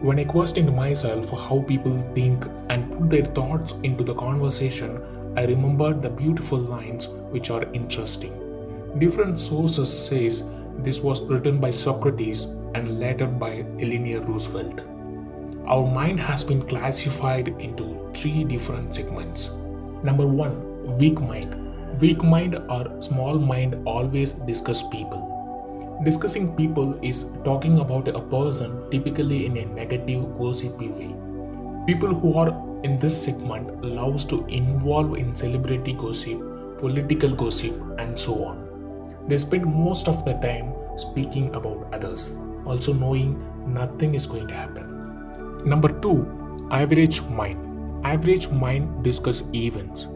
When I questioned myself how people think and put their thoughts into the conversation, I remembered the beautiful lines which are interesting. Different sources says this was written by Socrates and later by Eleanor Roosevelt. Our mind has been classified into three different segments. Number 1, weak mind. Weak mind or small mind always discuss people. Discussing people is talking about a person typically in a negative, gossipy way. People who are in this segment loves to involve in celebrity gossip, political gossip, and so on. They spend most of the time speaking about others, also knowing nothing is going to happen. Number 2, average mind. Average mind discuss events.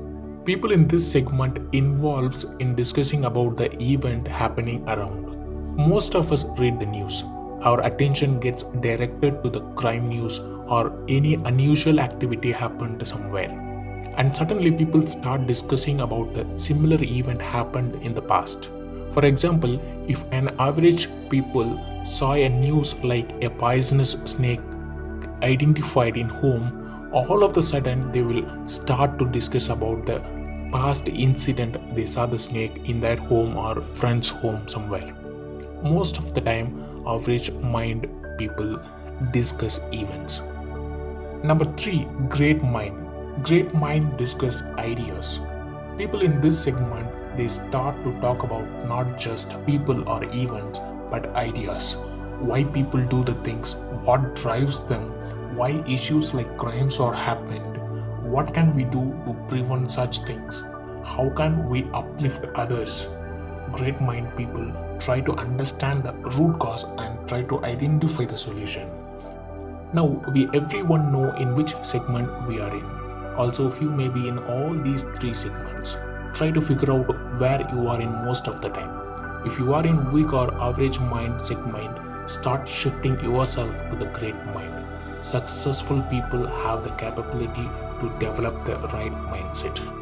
People in this segment involves in discussing about the event happening around. Most of us read the news. Our attention gets directed to the crime news or any unusual activity happened somewhere. And suddenly people start discussing about the similar event happened in the past. For example, if an average people saw a news like a poisonous snake identified in home, all of a sudden they will start to discuss about the past incident they saw the snake in their home or friend's home somewhere. Most of the time, average mind people discuss events. Number 3, great mind. Great mind discuss ideas. People in this segment they start to talk about not just people or events but ideas. Why people do the things, what drives them, why issues like crimes are happened, what can we do to prevent such things, how can we uplift others. Great mind people try to understand the root cause and try to identify the solution. Now we everyone know in which segment we are in. Also few may be in all these three segments. Try to figure out where you are in most of the time. If you are in weak or average mind segment, start shifting yourself to the great mind. Successful people have the capability to develop the right mindset.